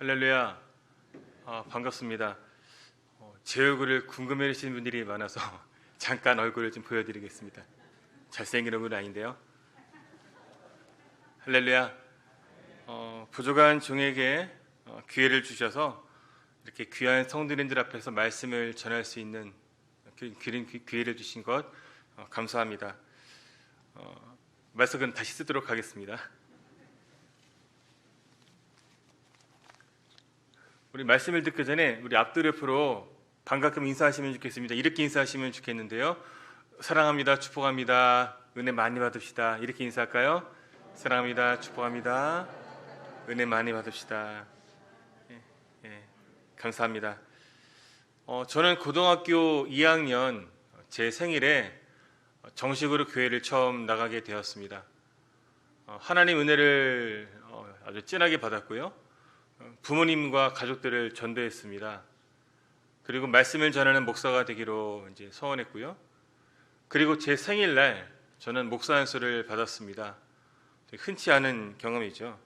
할렐루야. 반갑습니다. 제 얼굴을 궁금해 하시는 분들이 많아서 잠깐 얼굴을 좀 보여드리겠습니다. 잘생긴 얼굴은 아닌데요. 할렐루야. 부족한 종에게 기회를 주셔서 이렇게 귀한 성도님들 앞에서 말씀을 전할 수 있는 기회를 주신 것 감사합니다. 말씀은 다시 쓰도록 하겠습니다. 우리 말씀을 듣기 전에 우리 앞뒤 옆으로 반갑게 인사하시면 좋겠습니다. 이렇게 인사하시면 좋겠는데요. 사랑합니다. 축복합니다. 은혜 많이 받읍시다. 이렇게 인사할까요? 사랑합니다. 축복합니다. 은혜 많이 받읍시다. 감사합니다. 저는 고등학교 2학년 제 생일에 정식으로 교회를 처음 나가게 되었습니다. 하나님 은혜를 아주 진하게 받았고요. 부모님과 가족들을 전도했습니다. 그리고 말씀을 전하는 목사가 되기로 이제 소원했고요. 그리고 제 생일날 저는 목사 안수를 받았습니다. 흔치 않은 경험이죠.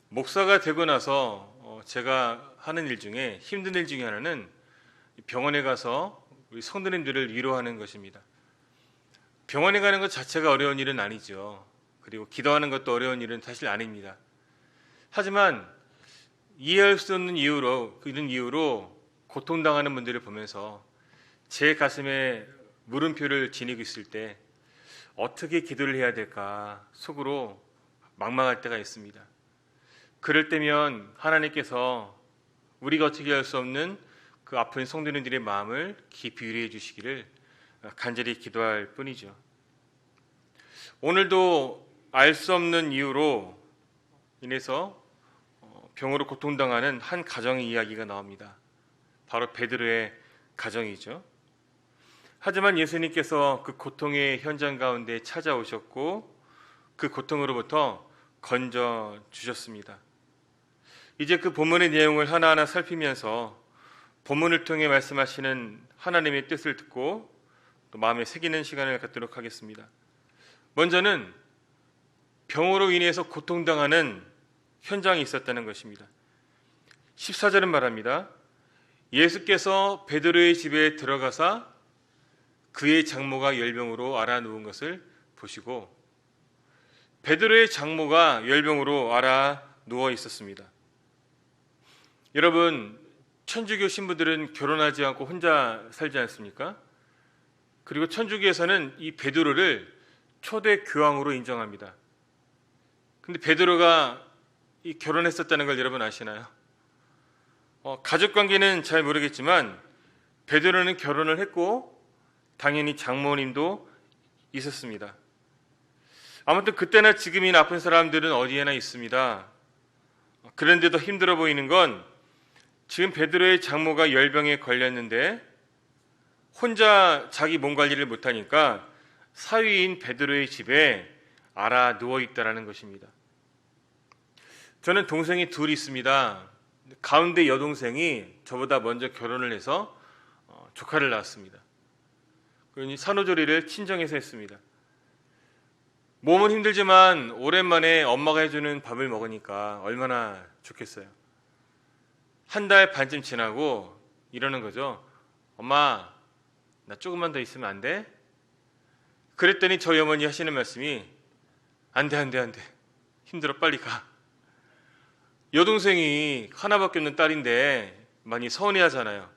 목사가 되고 나서 제가 하는 일 중에 힘든 일 중에 하나는 병원에 가서 우리 성도님들을 위로하는 것입니다. 병원에 가는 것 자체가 어려운 일은 아니죠. 그리고 기도하는 것도 어려운 일은 사실 아닙니다. 하지만 이해할 수 없는 이런 이유로 고통당하는 분들을 보면서 제 가슴에 물음표를 지니고 있을 때 어떻게 기도를 해야 될까 속으로 막막할 때가 있습니다. 그럴 때면 하나님께서 우리가 어떻게 할 수 없는 그 아픈 성도님들의 마음을 깊이 위로해 주시기를 간절히 기도할 뿐이죠. 오늘도 알 수 없는 이유로 인해서 병으로 고통당하는 한 가정의 이야기가 나옵니다. 바로 베드로의 가정이죠. 하지만 예수님께서 그 고통의 현장 가운데 찾아오셨고 그 고통으로부터 건져 주셨습니다. 이제 그 본문의 내용을 하나하나 살피면서 본문을 통해 말씀하시는 하나님의 뜻을 듣고 또 마음에 새기는 시간을 갖도록 하겠습니다. 먼저는 병으로 인해서 고통당하는 현장이 있었다는 것입니다. 14절은 말합니다. 예수께서 베드로의 집에 들어가사 그의 장모가 열병으로 앓아 누운 것을 보시고, 베드로의 장모가 열병으로 앓아 누워 있었습니다. 여러분, 천주교 신부들은 결혼하지 않고 혼자 살지 않습니까? 그리고 천주교에서는 이 베드로를 초대 교황으로 인정합니다. 근데 베드로가 결혼했었다는 걸 여러분 아시나요? 가족 관계는 잘 모르겠지만 베드로는 결혼을 했고 당연히 장모님도 있었습니다. 아무튼 그때나 지금이나 아픈 사람들은 어디에나 있습니다. 그런데도 힘들어 보이는 건 지금 베드로의 장모가 열병에 걸렸는데 혼자 자기 몸 관리를 못하니까 사위인 베드로의 집에 앓아 누워있다라는 것입니다. 저는 동생이 둘 있습니다. 가운데 여동생이 저보다 먼저 결혼을 해서 조카를 낳았습니다. 그러니 산후조리를 친정에서 했습니다. 몸은 힘들지만 오랜만에 엄마가 해주는 밥을 먹으니까 얼마나 좋겠어요. 한 달 반쯤 지나고 이러는 거죠. 엄마, 나 조금만 더 있으면 안 돼? 그랬더니 저희 어머니 하시는 말씀이 안 돼. 힘들어, 빨리 가. 여동생이 하나밖에 없는 딸인데 많이 서운해하잖아요.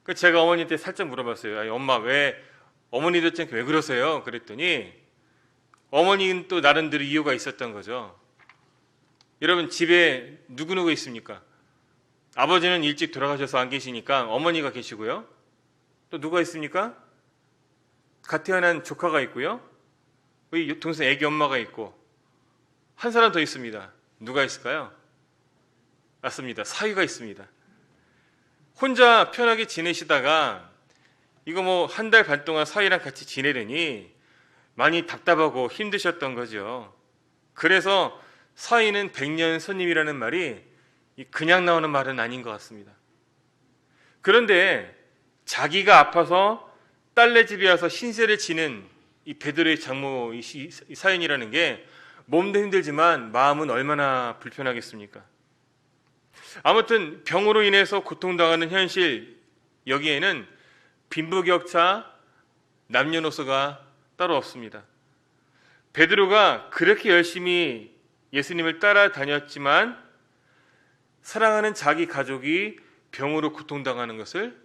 그래서 제가 어머니한테 살짝 물어봤어요. 아니, 엄마 왜 어머니도 왜 그러세요? 그랬더니 어머니는 또 나름대로 이유가 있었던 거죠. 여러분, 집에 누구 있습니까? 아버지는 일찍 돌아가셔서 안 계시니까 어머니가 계시고요. 또 누가 있습니까? 갓 태어난 조카가 있고요. 우리 동생 애기 엄마가 있고 한 사람 더 있습니다. 누가 있을까요? 맞습니다. 사위가 있습니다. 혼자 편하게 지내시다가 이거 한 달 반 동안 사위랑 같이 지내려니 많이 답답하고 힘드셨던 거죠. 그래서 사위는 백년 손님이라는 말이 그냥 나오는 말은 아닌 것 같습니다. 그런데 자기가 아파서 딸네 집에 와서 신세를 지는 이 베드로의 장모 이 사연이라는 게 몸도 힘들지만 마음은 얼마나 불편하겠습니까? 아무튼 병으로 인해서 고통당하는 현실, 여기에는 빈부격차, 남녀노소가 따로 없습니다. 베드로가 그렇게 열심히 예수님을 따라다녔지만 사랑하는 자기 가족이 병으로 고통당하는 것을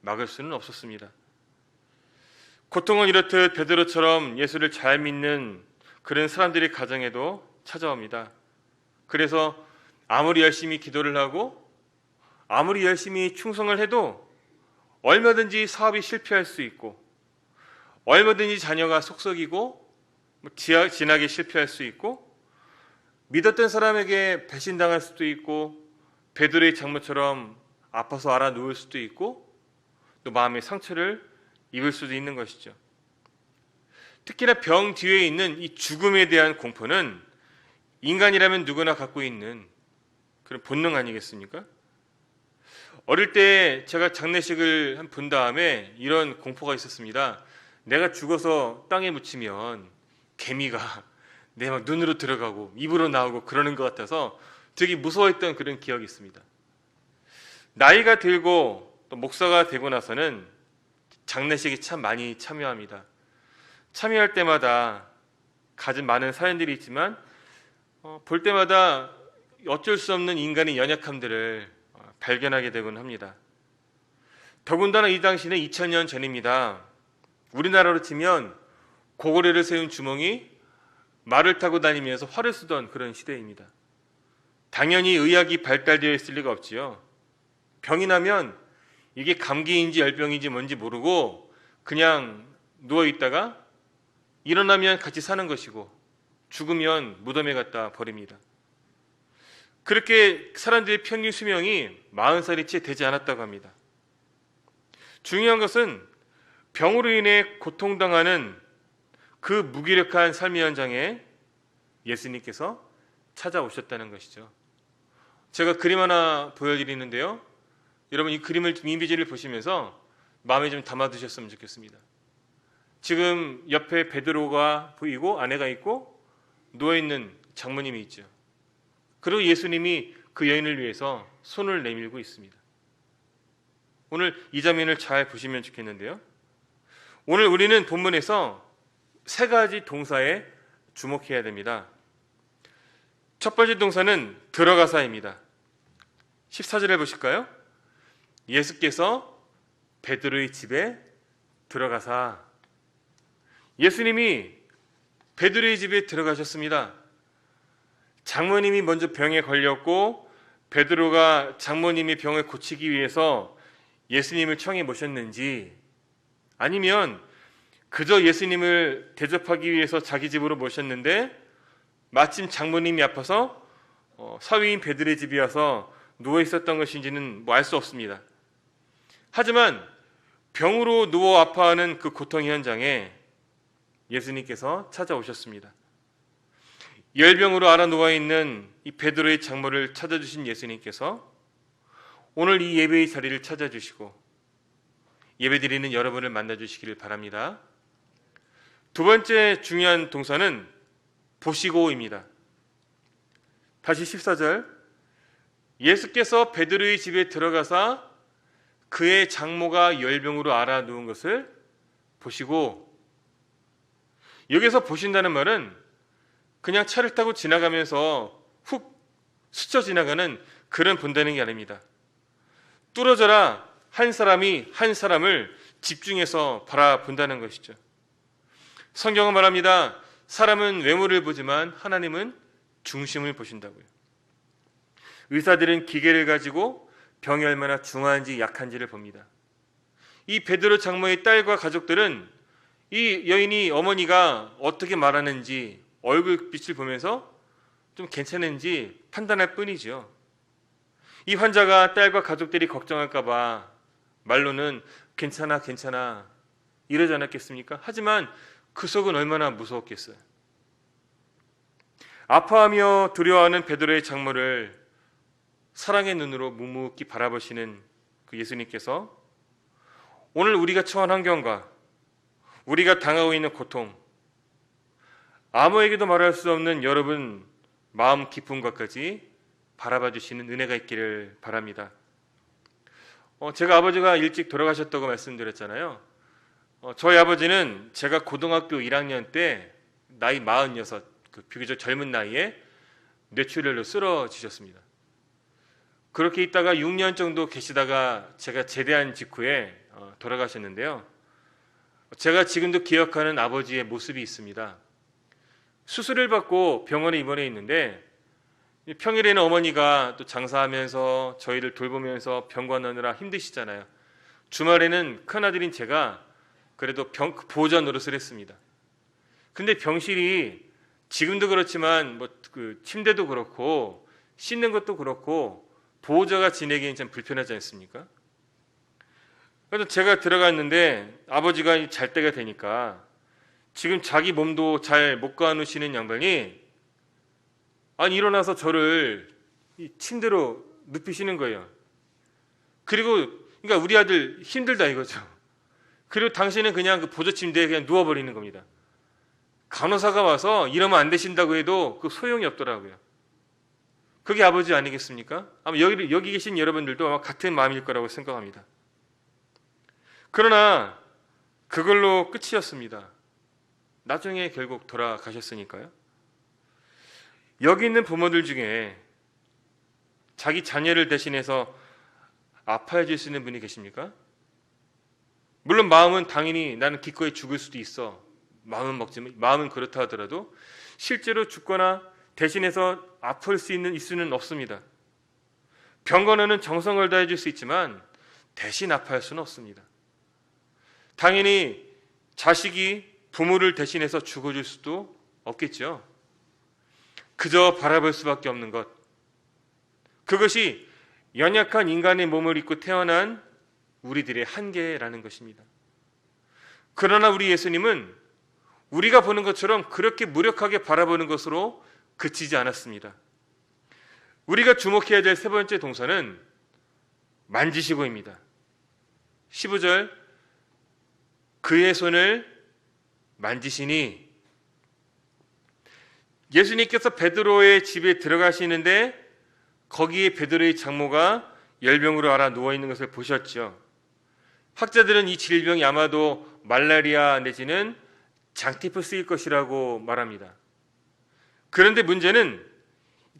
막을 수는 없었습니다. 고통은 이렇듯 베드로처럼 예수를 잘 믿는 그런 사람들의 가정에도 찾아옵니다. 그래서 아무리 열심히 기도를 하고 아무리 열심히 충성을 해도 얼마든지 사업이 실패할 수 있고 얼마든지 자녀가 속썩이고 진하게 실패할 수 있고 믿었던 사람에게 배신당할 수도 있고 베드로의 장모처럼 아파서 알아 누울 수도 있고 또 마음의 상처를 입을 수도 있는 것이죠. 특히나 병 뒤에 있는 이 죽음에 대한 공포는 인간이라면 누구나 갖고 있는 그런 본능 아니겠습니까? 어릴 때 제가 장례식을 본 다음에 이런 공포가 있었습니다. 내가 죽어서 땅에 묻히면 개미가 내 막 눈으로 들어가고 입으로 나오고 그러는 것 같아서 되게 무서워했던 그런 기억이 있습니다. 나이가 들고 또 목사가 되고 나서는 장례식에 참 많이 참여합니다. 참여할 때마다 가진 많은 사연들이 있지만 볼 때마다 어쩔 수 없는 인간의 연약함들을 발견하게 되곤 합니다. 더군다나 이 당시는 2000년 전입니다. 우리나라로 치면 고구려를 세운 주몽이 말을 타고 다니면서 활을 쏘던 그런 시대입니다. 당연히 의학이 발달되어 있을 리가 없지요. 병이 나면 이게 감기인지 열병인지 뭔지 모르고 그냥 누워있다가 일어나면 같이 사는 것이고 죽으면 무덤에 갖다 버립니다. 그렇게 사람들의 평균 수명이 40살이 채 되지 않았다고 합니다. 중요한 것은 병으로 인해 고통당하는 그 무기력한 삶의 현장에 예수님께서 찾아오셨다는 것이죠. 제가 그림 하나 보여드리는데요. 여러분 이 그림을 이미지를 보시면서 마음에 좀 담아두셨으면 좋겠습니다. 지금 옆에 베드로가 보이고 아내가 있고 누워있는 장모님이 있죠. 그리고 예수님이 그 여인을 위해서 손을 내밀고 있습니다. 오늘 이 장면을 잘 보시면 좋겠는데요. 오늘 우리는 본문에서 세 가지 동사에 주목해야 됩니다. 첫 번째 동사는 들어가사입니다. 14절에 보실까요? 예수께서 베드로의 집에 들어가사. 예수님이 베드로의 집에 들어가셨습니다. 장모님이 먼저 병에 걸렸고 베드로가 장모님의 병을 고치기 위해서 예수님을 청해 모셨는지 아니면 그저 예수님을 대접하기 위해서 자기 집으로 모셨는데 마침 장모님이 아파서 사위인 베드로의 집에 와서 누워 있었던 것인지는 알 수 없습니다. 하지만 병으로 누워 아파하는 그 고통 현장에 예수님께서 찾아오셨습니다. 열병으로 앓아 누워있는 이 베드로의 장모를 찾아주신 예수님께서 오늘 이 예배의 자리를 찾아주시고 예배드리는 여러분을 만나주시기를 바랍니다. 두 번째 중요한 동사는 보시고입니다. 다시 14절 예수께서 베드로의 집에 들어가사 그의 장모가 열병으로 앓아 누운 것을 보시고, 여기서 보신다는 말은 그냥 차를 타고 지나가면서 훅 스쳐 지나가는 그런 본다는 게 아닙니다. 뚫어져라 한 사람이 한 사람을 집중해서 바라본다는 것이죠. 성경은 말합니다. 사람은 외모를 보지만 하나님은 중심을 보신다고요. 의사들은 기계를 가지고 병이 얼마나 중한지 약한지를 봅니다. 이 베드로 장모의 딸과 가족들은 이 여인이 어머니가 어떻게 말하는지 얼굴빛을 보면서 좀 괜찮은지 판단할 뿐이죠. 이 환자가 딸과 가족들이 걱정할까 봐 말로는 괜찮아 괜찮아 이러지 않았겠습니까? 하지만 그 속은 얼마나 무서웠겠어요. 아파하며 두려워하는 베드로의 장모를 사랑의 눈으로 묵묵히 바라보시는 그 예수님께서 오늘 우리가 처한 환경과 우리가 당하고 있는 고통, 아무에게도 말할 수 없는 여러분 마음 깊은 것까지 바라봐 주시는 은혜가 있기를 바랍니다. 제가 아버지가 일찍 돌아가셨다고 말씀드렸잖아요. 저희 아버지는 제가 고등학교 1학년 때 나이 46, 비교적 젊은 나이에 뇌출혈로 쓰러지셨습니다. 그렇게 있다가 6년 정도 계시다가 제가 제대한 직후에 돌아가셨는데요. 제가 지금도 기억하는 아버지의 모습이 있습니다. 수술을 받고 병원에 입원해 있는데 평일에는 어머니가 또 장사하면서 저희를 돌보면서 병관하느라 힘드시잖아요. 주말에는 큰아들인 제가 그래도 보호자 노릇을 했습니다. 근데 병실이 지금도 그렇지만 침대도 그렇고 씻는 것도 그렇고 보호자가 지내기엔 참 불편하지 않습니까? 그래서 제가 들어갔는데 아버지가 잘 때가 되니까 지금 자기 몸도 잘 못 가누시는 양반이 일어나서 저를 침대로 눕히시는 거예요. 그러니까 우리 아들 힘들다 이거죠. 그리고 당신은 그냥 그 보조 침대에 그냥 누워버리는 겁니다. 간호사가 와서 이러면 안 되신다고 해도 그 소용이 없더라고요. 그게 아버지 아니겠습니까? 아마 여기 계신 여러분들도 아마 같은 마음일 거라고 생각합니다. 그러나 그걸로 끝이었습니다. 나중에 결국 돌아가셨으니까요. 여기 있는 부모들 중에 자기 자녀를 대신해서 아파해 줄 수 있는 분이 계십니까? 물론 마음은 당연히 나는 기꺼이 죽을 수도 있어. 마음은 그렇다 하더라도 실제로 죽거나 대신해서 아플 수 있는 수는 없습니다. 병건호는 정성을 다해 줄 수 있지만 대신 아파할 수는 없습니다. 당연히 자식이 부모를 대신해서 죽어줄 수도 없겠죠. 그저 바라볼 수밖에 없는 것. 그것이 연약한 인간의 몸을 입고 태어난 우리들의 한계라는 것입니다. 그러나 우리 예수님은 우리가 보는 것처럼 그렇게 무력하게 바라보는 것으로 그치지 않았습니다. 우리가 주목해야 될 세 번째 동사는 만지시고입니다. 15절 그의 손을 만지시니 예수님께서 베드로의 집에 들어가시는데 거기에 베드로의 장모가 열병으로 앓아 누워있는 것을 보셨죠. 학자들은 이 질병이 아마도 말라리아 내지는 장티푸스일 것이라고 말합니다. 그런데 문제는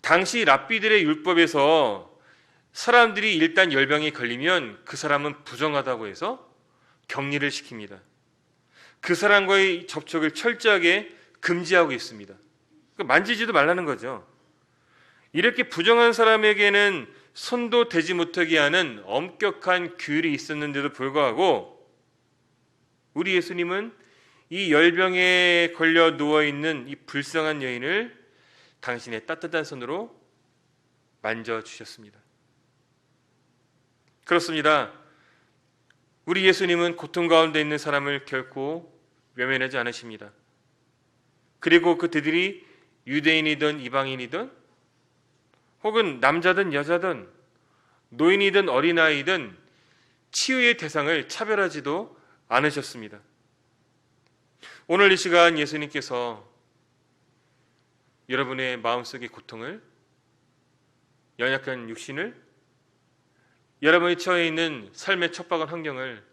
당시 랍비들의 율법에서 사람들이 일단 열병에 걸리면 그 사람은 부정하다고 해서 격리를 시킵니다. 그 사람과의 접촉을 철저하게 금지하고 있습니다. 만지지도 말라는 거죠. 이렇게 부정한 사람에게는 손도 대지 못하게 하는 엄격한 규율이 있었는데도 불구하고 우리 예수님은 이 열병에 걸려 누워있는 이 불쌍한 여인을 당신의 따뜻한 손으로 만져주셨습니다. 그렇습니다. 우리 예수님은 고통 가운데 있는 사람을 결코 외면하지 않으십니다. 그리고 그들이 유대인이든 이방인이든 혹은 남자든 여자든 노인이든 어린아이든 치유의 대상을 차별하지도 않으셨습니다. 오늘 이 시간 예수님께서 여러분의 마음속의 고통을, 연약한 육신을, 여러분이 처해 있는 삶의 척박한 환경을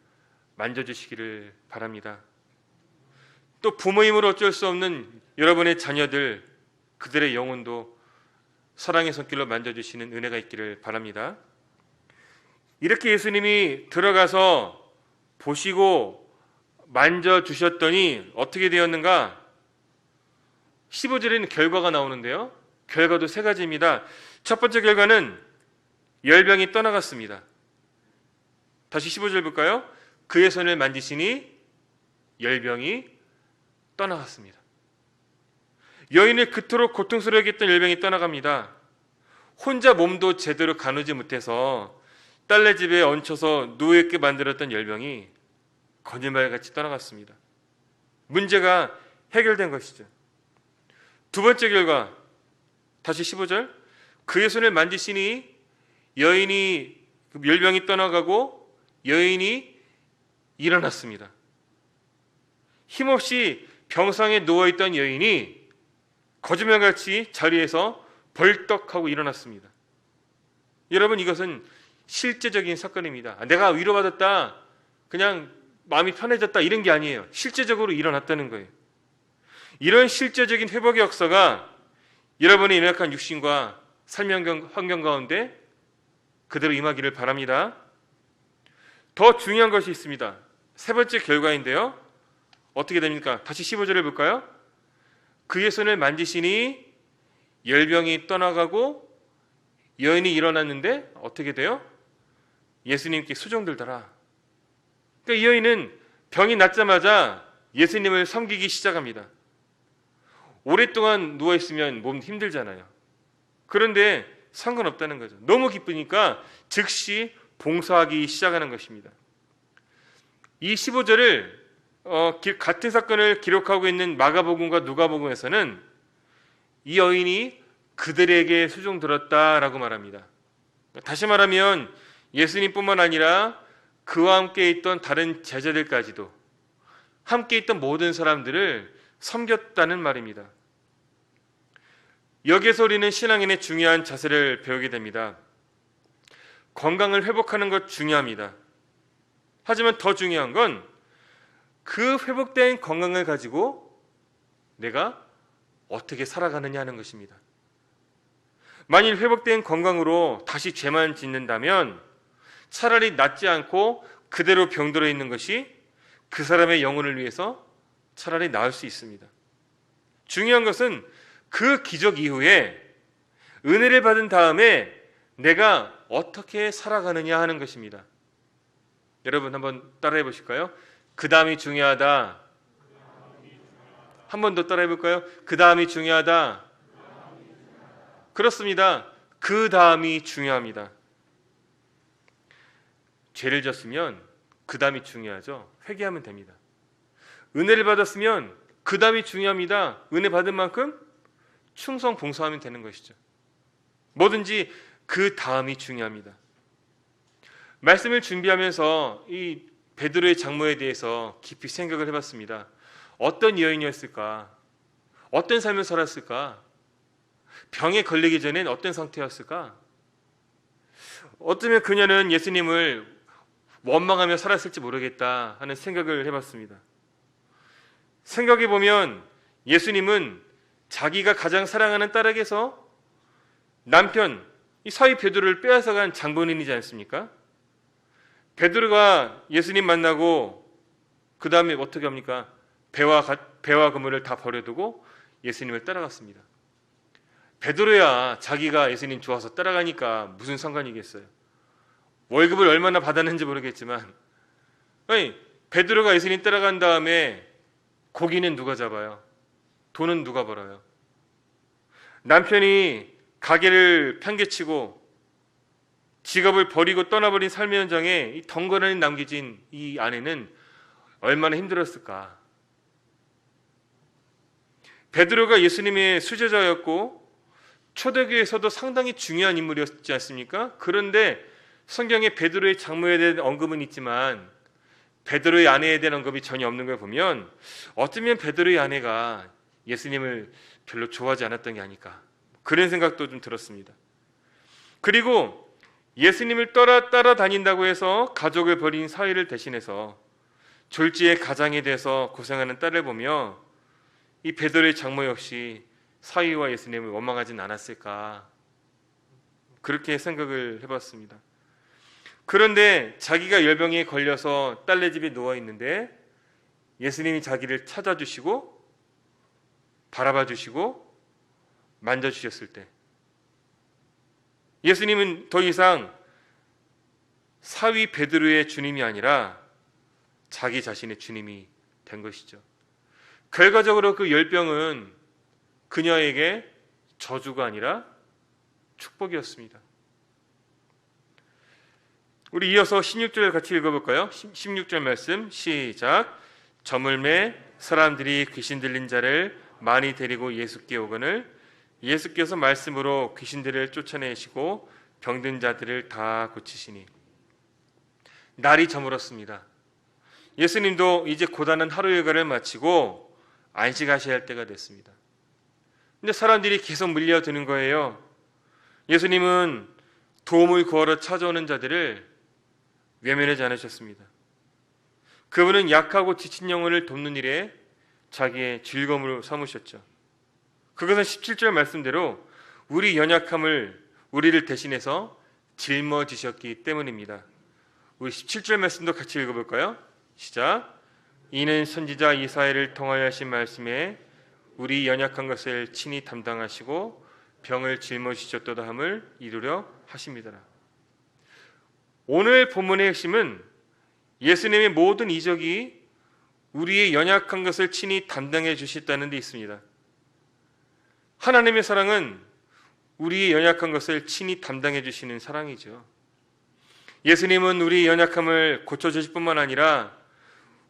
만져주시기를 바랍니다. 또 부모임으로 어쩔 수 없는 여러분의 자녀들, 그들의 영혼도 사랑의 손길로 만져주시는 은혜가 있기를 바랍니다. 이렇게 예수님이 들어가서 보시고 만져주셨더니 어떻게 되었는가? 15절에는 결과가 나오는데요. 결과도 세 가지입니다. 첫 번째 결과는 열병이 떠나갔습니다. 다시 15절 볼까요? 그의 손을 만지시니 열병이 떠나갔습니다. 여인을 그토록 고통스러워하게 했던 열병이 떠나갑니다. 혼자 몸도 제대로 가누지 못해서 딸네 집에 얹혀서 누워있게 만들었던 열병이 거짓말같이 떠나갔습니다. 문제가 해결된 것이죠. 두 번째 결과, 다시 15절, 그의 손을 만지시니 여인이 열병이 떠나가고 여인이 일어났습니다. 힘없이 병상에 누워있던 여인이 거짓말같이 자리에서 벌떡하고 일어났습니다. 여러분, 이것은 실제적인 사건입니다. 내가 위로받았다, 그냥 마음이 편해졌다, 이런 게 아니에요. 실제적으로 일어났다는 거예요. 이런 실제적인 회복의 역사가 여러분의 연약한 육신과 삶의 환경 가운데 그대로 임하기를 바랍니다. 더 중요한 것이 있습니다. 세 번째 결과인데요. 어떻게 됩니까? 다시 15절을 볼까요? 그의 손을 만지시니 열병이 떠나가고 여인이 일어났는데 어떻게 돼요? 예수님께 수종들더라. 그러니까 이 여인은 병이 낫자마자 예수님을 섬기기 시작합니다. 오랫동안 누워있으면 몸 힘들잖아요. 그런데 상관없다는 거죠. 너무 기쁘니까 즉시 봉사하기 시작하는 것입니다. 이 15절을 같은 사건을 기록하고 있는 마가복음과 누가복음에서는 이 여인이 그들에게 수종들었다라고 말합니다. 다시 말하면 예수님뿐만 아니라 그와 함께 있던 다른 제자들까지도, 함께 있던 모든 사람들을 섬겼다는 말입니다. 여기에서 우리는 신앙인의 중요한 자세를 배우게 됩니다. 건강을 회복하는 것 중요합니다. 하지만 더 중요한 건 그 회복된 건강을 가지고 내가 어떻게 살아가느냐 하는 것입니다. 만일 회복된 건강으로 다시 죄만 짓는다면 차라리 낫지 않고 그대로 병들어 있는 것이 그 사람의 영혼을 위해서 차라리 나을 수 있습니다. 중요한 것은 그 기적 이후에 은혜를 받은 다음에 내가 어떻게 살아가느냐 하는 것입니다. 여러분 한번 따라해 보실까요? 그 다음이 중요하다. 한 번 더 따라해 볼까요? 그 다음이 중요하다. 그렇습니다. 그 다음이 중요합니다. 죄를 졌으면 그 다음이 중요하죠. 회개하면 됩니다. 은혜를 받았으면 그 다음이 중요합니다. 은혜 받은 만큼 충성 봉사하면 되는 것이죠. 뭐든지 그 다음이 중요합니다. 말씀을 준비하면서 이 베드로의 장모에 대해서 깊이 생각을 해봤습니다. 어떤 여인이었을까? 어떤 삶을 살았을까? 병에 걸리기 전엔 어떤 상태였을까? 어쩌면 그녀는 예수님을 원망하며 살았을지 모르겠다 하는 생각을 해봤습니다. 생각해보면 예수님은 자기가 가장 사랑하는 딸에게서 남편 이 사위 베드로를 빼앗아간 장본인이지 않습니까? 베드로가 예수님 만나고 그 다음에 어떻게 합니까? 배와 그물을 다 버려두고 예수님을 따라갔습니다. 베드로야 자기가 예수님 좋아서 따라가니까 무슨 상관이겠어요. 월급을 얼마나 받았는지 모르겠지만, 아니, 베드로가 예수님 따라간 다음에 고기는 누가 잡아요? 돈은 누가 벌어요? 남편이 가게를 편개치고 직업을 버리고 떠나버린 삶의 현장에 이 덩그러니 남겨진 이 아내는 얼마나 힘들었을까? 베드로가 예수님의 수제자였고 초대교회에서도 상당히 중요한 인물이었지 않습니까? 그런데 성경에 베드로의 장모에 대한 언급은 있지만 베드로의 아내에 대한 언급이 전혀 없는 걸 보면 어쩌면 베드로의 아내가 예수님을 별로 좋아하지 않았던 게 아닐까, 그런 생각도 좀 들었습니다. 그리고 예수님을 따라다닌다고 해서 가족을 버린 사위를 대신해서 졸지의 가장이 돼서 고생하는 딸을 보며 이 베드로의 장모 역시 사위와 예수님을 원망하진 않았을까, 그렇게 생각을 해봤습니다. 그런데 자기가 열병에 걸려서 딸네 집에 누워있는데 예수님이 자기를 찾아주시고 바라봐주시고 만져주셨을 때 예수님은 더 이상 사위 베드로의 주님이 아니라 자기 자신의 주님이 된 것이죠. 결과적으로 그 열병은 그녀에게 저주가 아니라 축복이었습니다. 우리 이어서 16절 같이 읽어볼까요? 16절 말씀 시작. 저물매 사람들이 귀신 들린 자를 많이 데리고 예수께 오거늘 예수께서 말씀으로 귀신들을 쫓아내시고 병든 자들을 다 고치시니. 날이 저물었습니다. 예수님도 이제 고단한 하루 일과를 마치고 안식하셔야 할 때가 됐습니다. 근데 사람들이 계속 밀려드는 거예요. 예수님은 도움을 구하러 찾아오는 자들을 외면하지 않으셨습니다. 그분은 약하고 지친 영혼을 돕는 일에 자기의 즐거움으로 삼으셨죠. 그것은 17절 말씀대로 우리 연약함을 우리를 대신해서 짊어지셨기 때문입니다. 우리 17절 말씀도 같이 읽어볼까요? 시작. 이는 선지자 이사야를 통하여 하신 말씀에 우리 연약한 것을 친히 담당하시고 병을 짊어지셨도다 함을 이루려 하십니다. 오늘 본문의 핵심은 예수님의 모든 이적이 우리의 연약한 것을 친히 담당해 주셨다는 데 있습니다. 하나님의 사랑은 우리의 연약한 것을 친히 담당해 주시는 사랑이죠. 예수님은 우리의 연약함을 고쳐주실 뿐만 아니라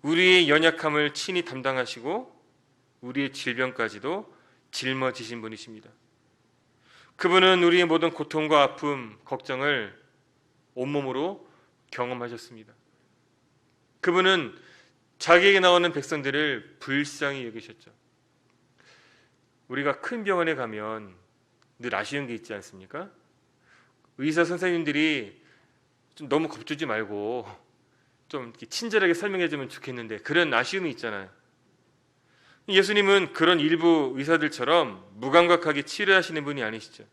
우리의 연약함을 친히 담당하시고 우리의 질병까지도 짊어지신 분이십니다. 그분은 우리의 모든 고통과 아픔, 걱정을 온몸으로 경험하셨습니다. 그분은 자기에게 나오는 백성들을 불쌍히 여기셨죠. 우리가 큰 병원에 가면 늘 아쉬운 게 있지 않습니까? 의사 선생님들이 좀 너무 겁주지 말고 좀 이렇게 친절하게 설명해 주면 좋겠는데 그런 아쉬움이 있잖아요. 예수님은 그런 일부 의사들처럼 무감각하게 치료하시는 분이 아니시죠.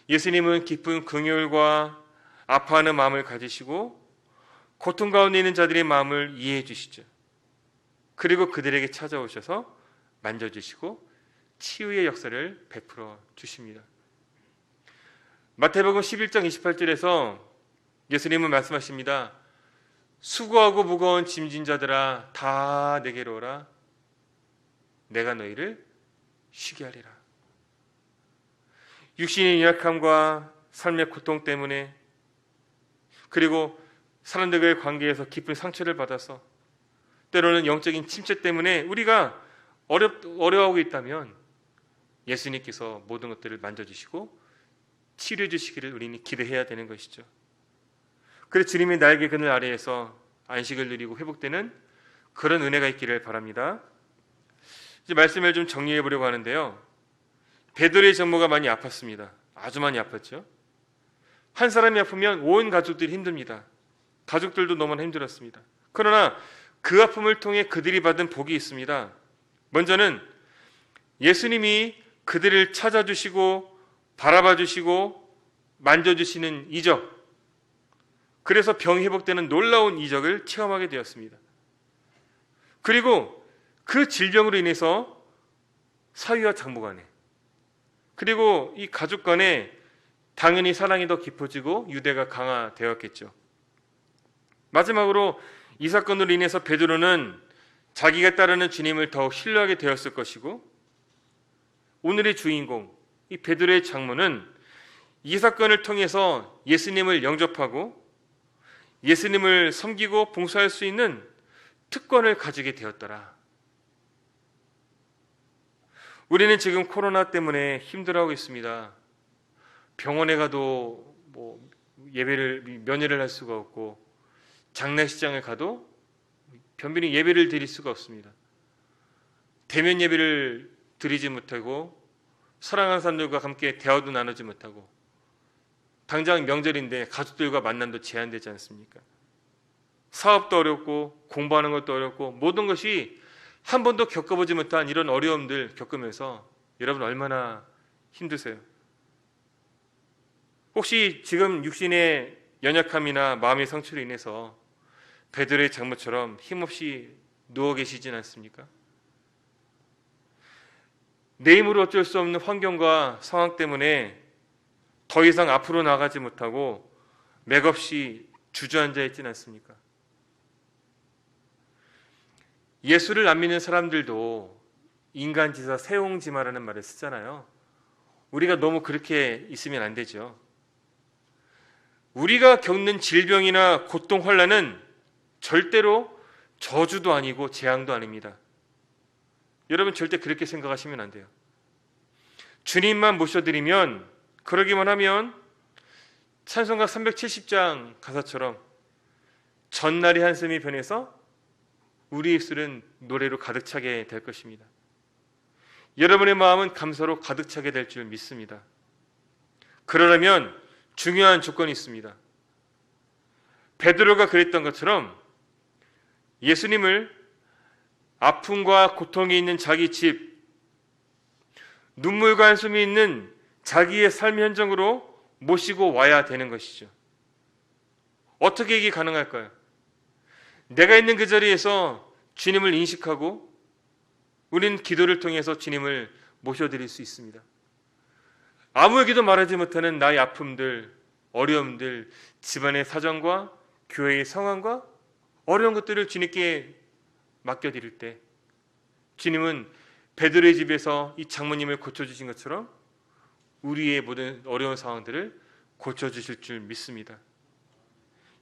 예수님은 깊은 긍휼과 아파하는 마음을 가지시고 고통 가운데 있는 자들의 마음을 이해해 주시죠. 그리고 그들에게 찾아오셔서 만져주시고 치유의 역사를 베풀어 주십니다. 마태복음 11장 28절에서 예수님은 말씀하십니다. 수고하고 무거운 짐진 자들아 다 내게로 오라. 내가 너희를 쉬게 하리라. 육신의 연약함과 삶의 고통 때문에 그리고 사람들과의 관계에서 깊은 상처를 받아서 때로는 영적인 침체 때문에 우리가 어려워하고 있다면 예수님께서 모든 것들을 만져주시고 치료해 주시기를 우리는 기대해야 되는 것이죠. 그래서 주님의 날개 그늘 아래에서 안식을 누리고 회복되는 그런 은혜가 있기를 바랍니다. 이제 말씀을 좀 정리해 보려고 하는데요. 베드로의 장모가 많이 아팠습니다. 아주 많이 아팠죠. 한 사람이 아프면 온 가족들이 힘듭니다. 가족들도 너무나 힘들었습니다. 그러나 그 아픔을 통해 그들이 받은 복이 있습니다. 먼저는 예수님이 그들을 찾아주시고 바라봐주시고 만져주시는 이적, 그래서 병이 회복되는 놀라운 이적을 체험하게 되었습니다. 그리고 그 질병으로 인해서 사위와 장모 간에 그리고 이 가족 간에 당연히 사랑이 더 깊어지고 유대가 강화되었겠죠. 마지막으로 이 사건으로 인해서 베드로는 자기가 따르는 주님을 더욱 신뢰하게 되었을 것이고 오늘의 주인공 이 베드로의 장모는 이 사건을 통해서 예수님을 영접하고 예수님을 섬기고 봉사할 수 있는 특권을 가지게 되었더라. 우리는 지금 코로나 때문에 힘들어하고 있습니다. 병원에 가도 면회를 할 수가 없고 장례식장에 가도 변변히 예배를 드릴 수가 없습니다. 대면 예배를 드리지 못하고 사랑하는 사람들과 함께 대화도 나누지 못하고 당장 명절인데 가족들과 만남도 제한되지 않습니까? 사업도 어렵고 공부하는 것도 어렵고 모든 것이 한 번도 겪어보지 못한 이런 어려움들 겪으면서 여러분 얼마나 힘드세요? 혹시 지금 육신의 연약함이나 마음의 상처로 인해서 베드로의 장모처럼 힘없이 누워 계시진 않습니까? 내 힘으로 어쩔 수 없는 환경과 상황 때문에 더 이상 앞으로 나가지 못하고 맥없이 주저앉아 있지는 않습니까? 예수를 안 믿는 사람들도 인간지사 세옹지마라는 말을 쓰잖아요. 우리가 너무 그렇게 있으면 안 되죠. 우리가 겪는 질병이나 고통, 환난은 절대로 저주도 아니고 재앙도 아닙니다. 여러분 절대 그렇게 생각하시면 안 돼요. 주님만 모셔드리면 그러기만 하면 찬송가 370장 가사처럼 전날의 한숨이 변해서 우리 입술은 노래로 가득 차게 될 것입니다. 여러분의 마음은 감사로 가득 차게 될 줄 믿습니다. 그러려면 중요한 조건이 있습니다. 베드로가 그랬던 것처럼 예수님을 아픔과 고통이 있는 자기 집, 눈물과 한숨이 있는 자기의 삶 현장으로 모시고 와야 되는 것이죠. 어떻게 이게 가능할까요? 내가 있는 그 자리에서 주님을 인식하고 우리는 기도를 통해서 주님을 모셔드릴 수 있습니다. 아무에게도 말하지 못하는 나의 아픔들, 어려움들, 집안의 사정과 교회의 상황과 어려운 것들을 주님께 맡겨드릴 때 주님은 베드로의 집에서 이 장모님을 고쳐주신 것처럼 우리의 모든 어려운 상황들을 고쳐주실 줄 믿습니다.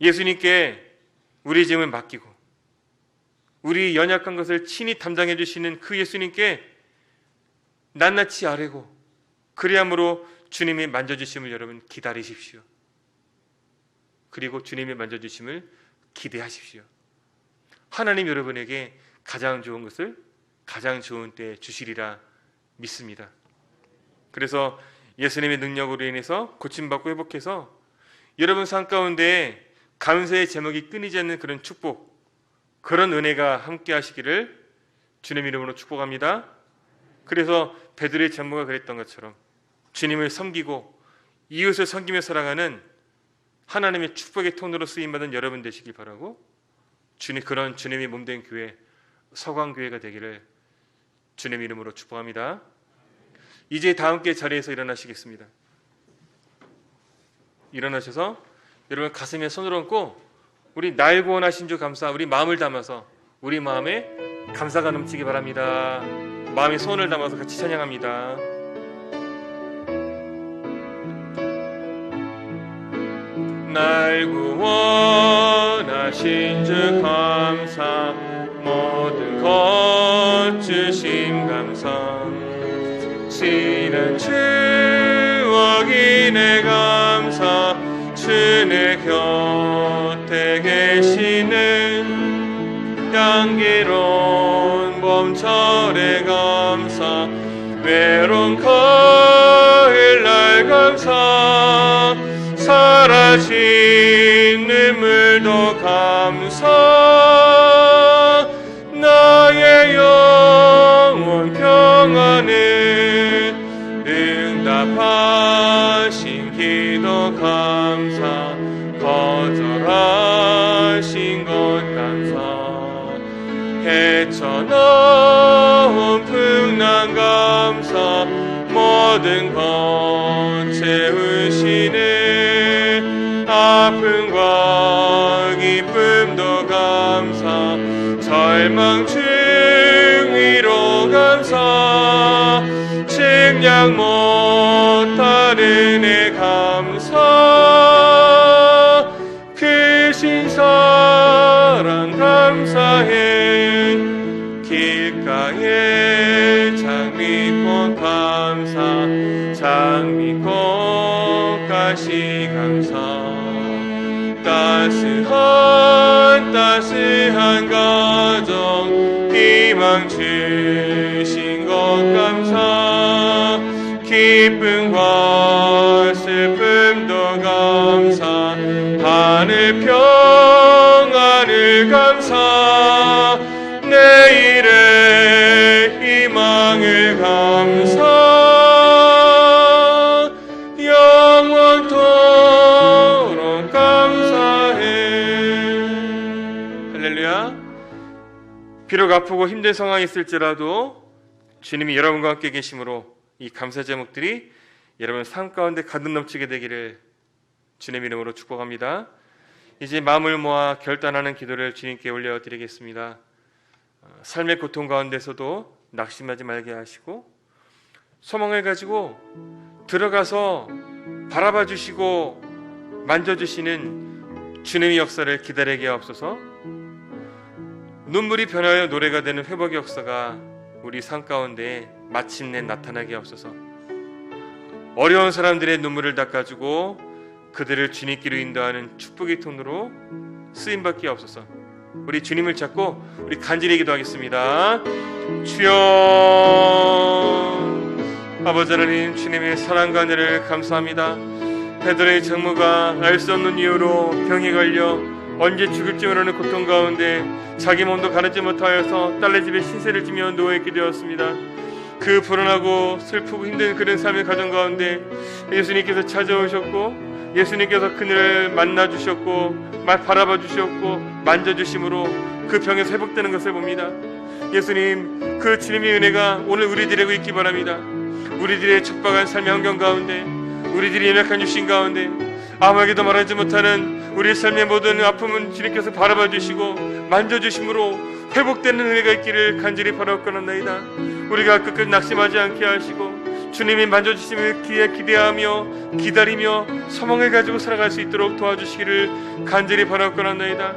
예수님께 우리 짐을 맡기고 우리 연약한 것을 친히 담당해 주시는 그 예수님께 낱낱이 아뢰고 그리함으로 주님의 만져주심을 여러분 기다리십시오. 그리고 주님의 만져주심을 기대하십시오. 하나님 여러분에게 가장 좋은 것을 가장 좋은 때에 주시리라 믿습니다. 그래서 예수님의 능력으로 인해서 고침받고 회복해서 여러분 삶 가운데 감사의 제목이 끊이지 않는 그런 축복, 그런 은혜가 함께 하시기를 주님 이름으로 축복합니다. 그래서 베드로의 장모가 그랬던 것처럼 주님을 섬기고 이웃을 섬기며 살아가는 하나님의 축복의 통로로 쓰임받은 여러분 되시기 바라고 그런 주님의 몸된 교회 서광교회가 되기를 주님 이름으로 축복합니다. 이제 다 함께 자리에서 일어나시겠습니다. 일어나셔서 여러분 가슴에 손을 얹고 우리 날 구원하신 주 감사, 우리 마음을 담아서 우리 마음에 감사가 넘치기 바랍니다. 마음에 손을 담아서 같이 찬양합니다. 날 구원하신 주 감사, 모든 것 주심 감사, 지난 추억이 내 감사, 주내 곁에 계시는 향기로운 봄철의 감사, 외로운 가을 날 감사, 사라진 눈물도 감사, 나의 영혼 평안을 응답하신 기도 감사, 거절하신 것 감사, 헤쳐나온 풍랑 감사, 모든 것 채우시는 아픔과 기쁨도 감사, 절망 중 위로 감사, 측량 못하는 애 감사, 크신 사랑 감사해, 길가에 장미꽃 감사, 장미꽃 가시 감사, 따스한 가정 희망 주신 것 감사, 기쁨과 슬픔도 감사, 하늘 평안을 감사, 내일의 희망을 감사, 영원토록 감사해. 할렐루야. 비록 아프고 힘든 상황이 있을지라도 주님이 여러분과 함께 계심으로 이 감사 제목들이 여러분 삶 가운데 가득 넘치게 되기를 주님 이름으로 축복합니다. 이제 마음을 모아 결단하는 기도를 주님께 올려드리겠습니다. 삶의 고통 가운데서도 낙심하지 말게 하시고 소망을 가지고 들어가서 바라봐 주시고 만져주시는 주님의 역사를 기다리게 하옵소서. 눈물이 변하여 노래가 되는 회복의 역사가 우리 삶 가운데 마침내 나타나게 하옵소서. 어려운 사람들의 눈물을 닦아주고 그들을 주님께로 인도하는 축복의 통로로 쓰임받게 하옵소서. 우리 주님을 찾고 우리 간절히 기도하겠습니다. 주여, 아버지 하나님, 주님의 사랑과 은혜를 감사합니다. 베드로의 장모가 알 수 없는 이유로 병에 걸려 언제 죽을지 모르는 고통 가운데 자기 몸도 가르지 못하여서 딸네 집에 신세를 지며 누워있게 되었습니다. 그 불안하고 슬프고 힘든 그런 삶의 가정 가운데 예수님께서 찾아오셨고 예수님께서 그녀를 만나주셨고 바라봐 주셨고 만져주심으로 그 병에서 회복되는 것을 봅니다. 예수님, 그 주님의 은혜가 오늘 우리들에게 있기 바랍니다. 우리들의 척박한 삶의 환경 가운데, 우리들이 연약한 육신 가운데 아무에게도 말하지 못하는 우리의 삶의 모든 아픔은 주님께서 바라봐 주시고 만져주심으로 회복되는 은혜가 있기를 간절히 바라옵나이다. 우리가 끝끝 낙심하지 않게 하시고 주님이 만져주심을 기대하며 기다리며 소망을 가지고 살아갈 수 있도록 도와주시기를 간절히 바라옵나이다.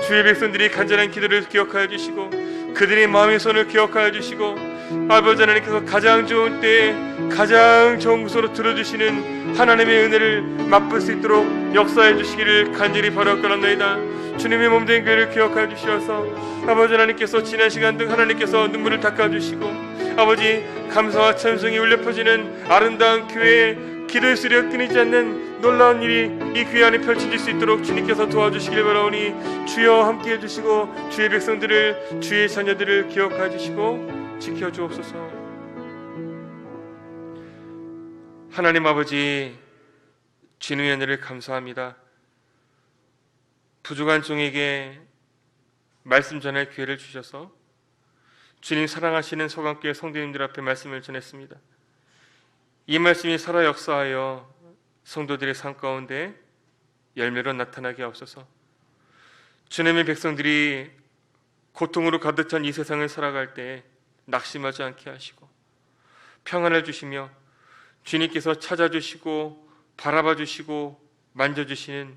주의 백성들이 간절한 기도를 기억하여 주시고 그들의 마음의 손을 기억하여 주시고 아버지 하나님께서 가장 좋은 때에 가장 좋은 곳으로 들어주시는 하나님의 은혜를 맛볼 수 있도록 역사해 주시기를 간절히 바라옵나이다. 주님의 몸된 교회를 기억하여 주시어서 아버지 하나님께서 지난 시간 등 하나님께서 눈물을 닦아주시고 아버지 감사와 찬송이 울려 퍼지는 아름다운 교회에 기도의 소리가 끊이지 않는 놀라운 일이 이 교회 안에 펼쳐질 수 있도록 주님께서 도와주시길 바라오니 주여 함께해 주시고 주의 백성들을 주의 자녀들을 기억하여 주시고 지켜주옵소서. 하나님 아버지, 주님의 은혜를 감사합니다. 부족한 종에게 말씀 전할 기회를 주셔서 주님 사랑하시는 서강교회 성도님들 앞에 말씀을 전했습니다. 이 말씀이 살아 역사하여 성도들의 삶 가운데 열매로 나타나게 하옵소서. 주님의 백성들이 고통으로 가득 찬 이 세상을 살아갈 때 낙심하지 않게 하시고 평안을 주시며 주님께서 찾아주시고 바라봐 주시고 만져주시는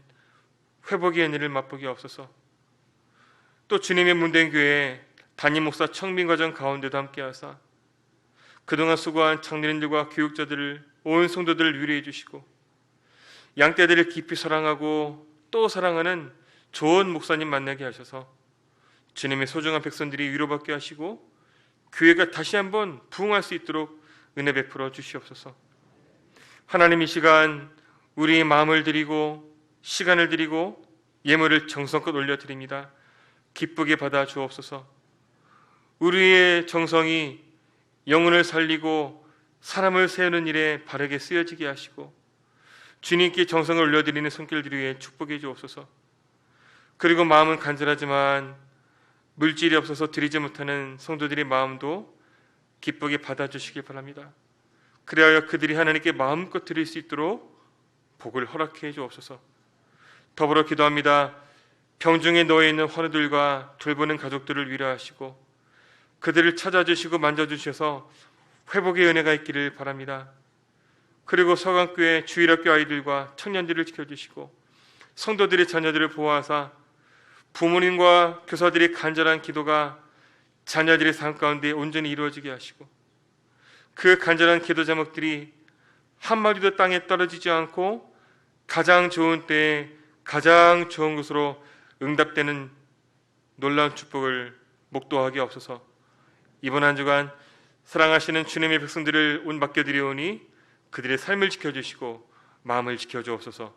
회복의 은혜를 맛보게 하옵소서. 또 주님의 문된 교회 담임 목사 청빙 과정 가운데도 함께 하사 그동안 수고한 장로님들과 교육자들을 온 성도들을 위로해 주시고 양떼들을 깊이 사랑하고 또 사랑하는 좋은 목사님 만나게 하셔서 주님의 소중한 백성들이 위로받게 하시고 교회가 다시 한번 부흥할 수 있도록 은혜 베풀어 주시옵소서. 하나님, 이 시간 우리의 마음을 드리고 시간을 드리고 예물을 정성껏 올려드립니다. 기쁘게 받아 주옵소서. 우리의 정성이 영혼을 살리고 사람을 세우는 일에 바르게 쓰여지게 하시고 주님께 정성을 올려드리는 손길들 위해 축복해 주옵소서. 그리고 마음은 간절하지만 물질이 없어서 드리지 못하는 성도들의 마음도 기쁘게 받아주시길 바랍니다. 그리하여 그들이 하나님께 마음껏 드릴 수 있도록 복을 허락해 주옵소서. 더불어 기도합니다. 병중에 놓여 있는 환우들과 돌보는 가족들을 위로하시고 그들을 찾아주시고 만져주셔서 회복의 은혜가 있기를 바랍니다. 그리고 서강교회 주일학교 아이들과 청년들을 지켜주시고 성도들의 자녀들을 보호하사 부모님과 교사들의 간절한 기도가 자녀들의 삶 가운데 온전히 이루어지게 하시고 그 간절한 기도 제목들이 한마디도 땅에 떨어지지 않고 가장 좋은 때에 가장 좋은 곳으로 응답되는 놀라운 축복을 목도하게 없어서 이번 한 주간 사랑하시는 주님의 백성들을 온 맡겨드리오니 그들의 삶을 지켜주시고 마음을 지켜주옵소서.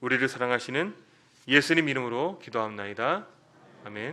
우리를 사랑하시는 예수님 이름으로 기도합나이다. 아멘.